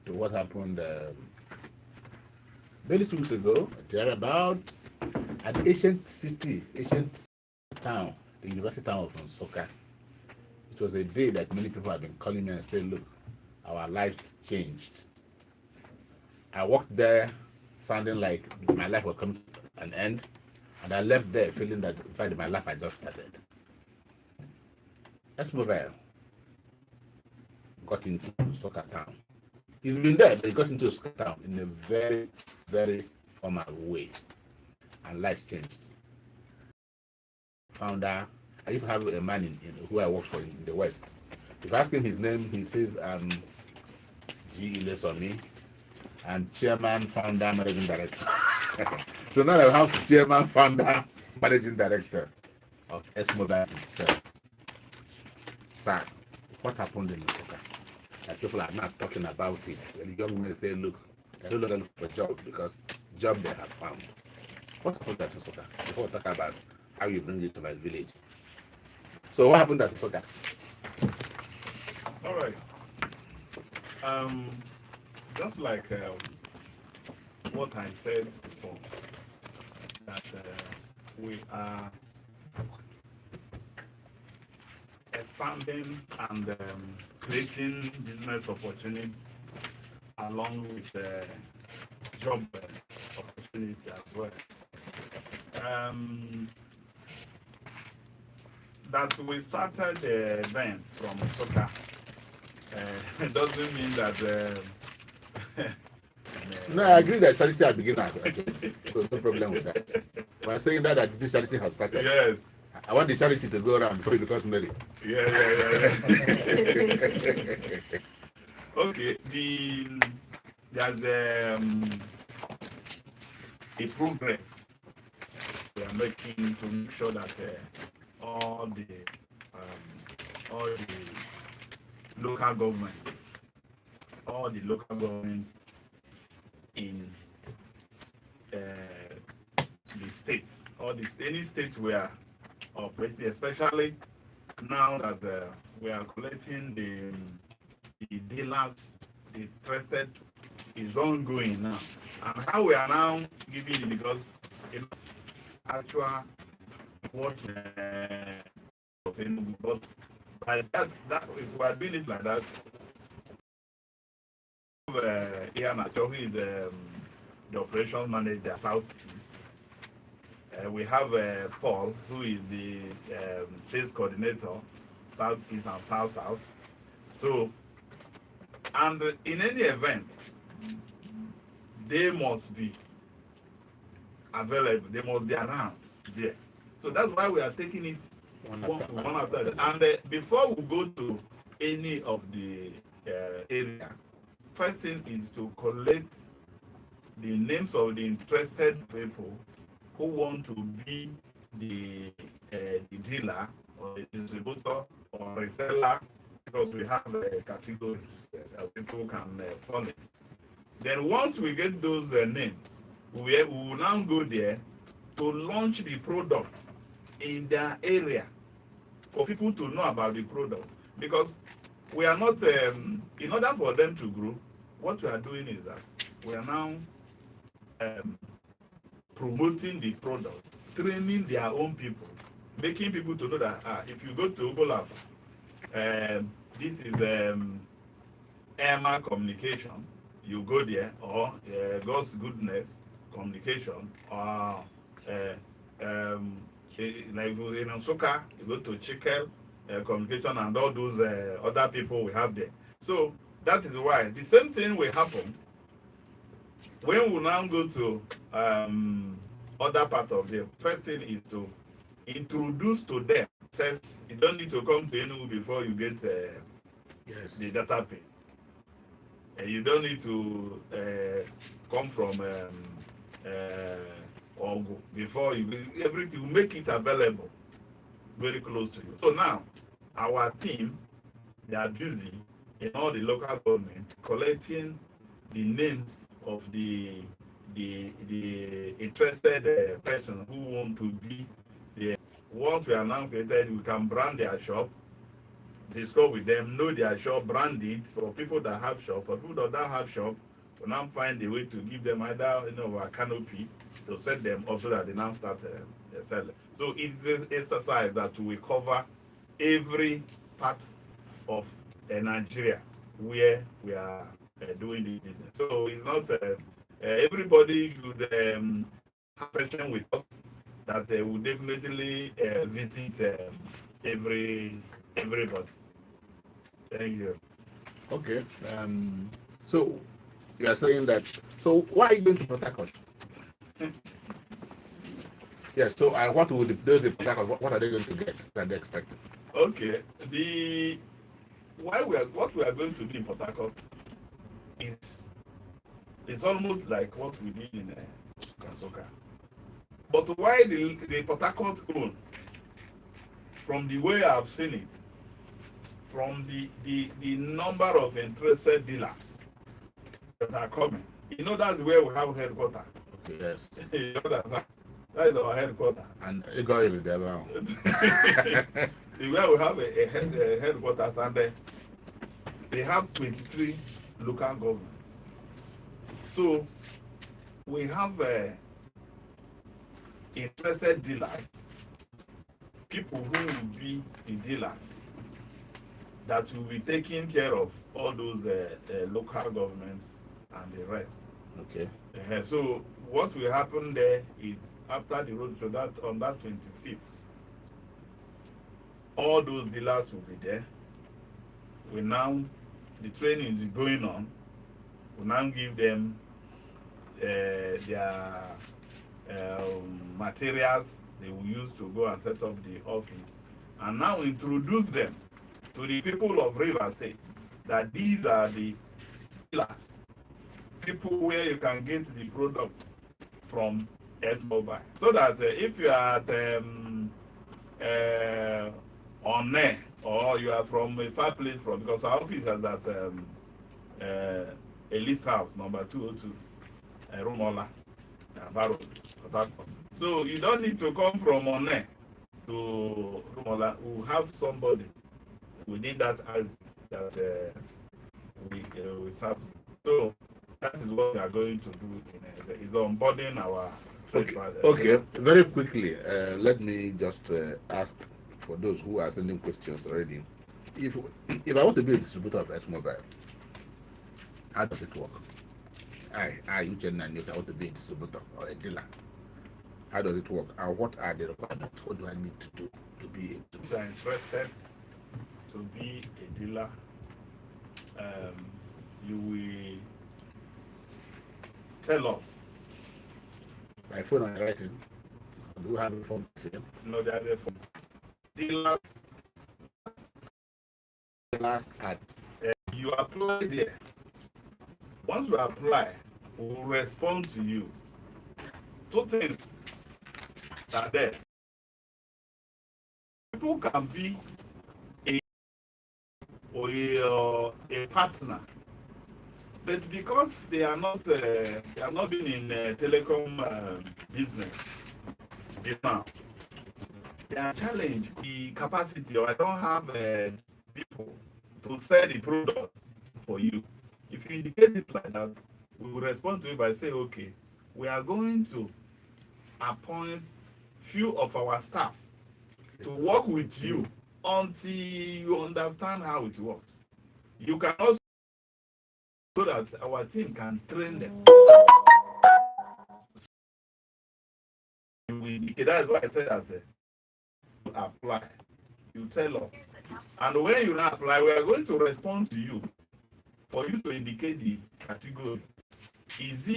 to what happened barely 2 weeks ago. They're about an ancient city, ancient town, the university town of Nsukka. It was a day that many people have been calling me and saying, look, our lives changed. I walked there sounding like my life was coming to an end, and I left there feeling that, in fact, my life had just started. Smobile got into soccer town. He's been there, but he got into soccer town in a very, very formal way, and life changed. Founder, I used to have a man in who I worked for in the West. If I ask him his name, he says, G. Ilesomi, and chairman, founder, managing director. So now I have chairman, founder, managing director of S-Mobile itself. Sir, what happened in Nsukka? That people are not talking about it. When the young men say, look, they don't look for job because job they have found. What happened at Nsukka? Before we talk about how you bring it to my village. So what happened at Nsukka? All right. Just like what I said before, that we are expanding and creating business opportunities along with job opportunities as well. That we started the event from soccer doesn't mean that. No, I agree that charity has begun. So no problem with that. But I'm saying that this charity has started. Yes. I want the charity to go around before it becomes merry. Yeah. Okay. There's a progress we are making to make sure that all the local government, in the states, any state we are operating, especially now that we are collecting the dealers, the trusted is ongoing now. And how we are now giving it, because it's actual what but by that if we are doing it like that, Ian Achohi is the operations manager Southeast. We have Paul, who is the sales coordinator Southeast and South. So, and in any event, they must be available. They must be around there. So that's why we are taking it one after the other. And before we go to any of the area, first thing is to collect the names of the interested people who want to be the dealer or the distributor or reseller, because we have categories that people can follow. Then once we get those names, we will now go there to launch the product in their area for people to know about the product. Because we are not, in order for them to grow, what we are doing is that we are now promoting the product, training their own people, making people to know that if you go to Ugolab, this is Emma Communication, you go there, or God's Goodness Communication, or like in Nsukka, you go to Chikel Communication, and all those other people we have there. So that is why the same thing will happen when we now go to other part of the first thing is to introduce to them. Says you don't need to come to Enugu before you get the data pay. You don't need to come from Ogu before you everything. You make it available very close to you. So now our team, they are busy in all the local government collecting the names of the interested person who want to be there. Once we are now created, we can brand their shop, discuss with them, know their shop, brand it for people that have shop. For people that don't have shop, we now find a way to give them either a canopy to set them up so that they now start selling. So it's this exercise that will cover every part of Nigeria where we are doing this business. So it's not everybody should have patience with us that they will definitely visit everybody. Thank you. Okay. So you are saying that. So why are you going to Port Harcourt? Yes. So what would those in Port Harcourt? What are they going to get that they expect? Okay. What we are going to do in Port Harcourt is almost like what we did in Kasoka. But why the Port Harcourt own, from the way I've seen it, from the number of interested dealers that are coming, that's where we have headquarters. Okay, yes. That is our headquarters. And Ego is there now. Where we have a headquarters, and they have 23 local governments. So we have interested dealers, people who will be the dealers that will be taking care of all those local governments and the rest. Okay. So what will happen there is after the road show, that on that 25th, all those dealers will be there. The training is going on. We now give them their materials they will use to go and set up the office, and now introduce them to the people of River State that these are the dealers, people where you can get the product from Smobile. So that if you are at on there, or you are from a far place from, because our office is at Elise House, number 202, Rumola, Baro. So you don't need to come from One to Rumola. We have somebody within that as that we serve. So that is what we are going to do. Is onboarding our. Okay. Very quickly, let me just ask for those who are sending questions already. If I want to be a distributor of Smobile, how does it work? I want to be a distributor or a dealer. How does it work? And what are the requirements? What do I need to do to be a distributor? If you are interested to be a dealer, you will tell us. By phone or writing? Do you have a phone? No, there's a phone. Dealers at you apply there. Once you apply, we will respond to you. Two things are there. People can be a partner, but because they are not been in telecom business now, they are challenged the capacity, or I don't have people to sell the product for you. If you indicate it like that, we will respond to you by saying, okay, we are going to appoint few of our staff to work with you until you understand how it works. You can also, so that our team can train them. You indicate, that's why I said that you apply. You tell us. And when you not apply, we are going to respond to you for you to indicate the category. Is it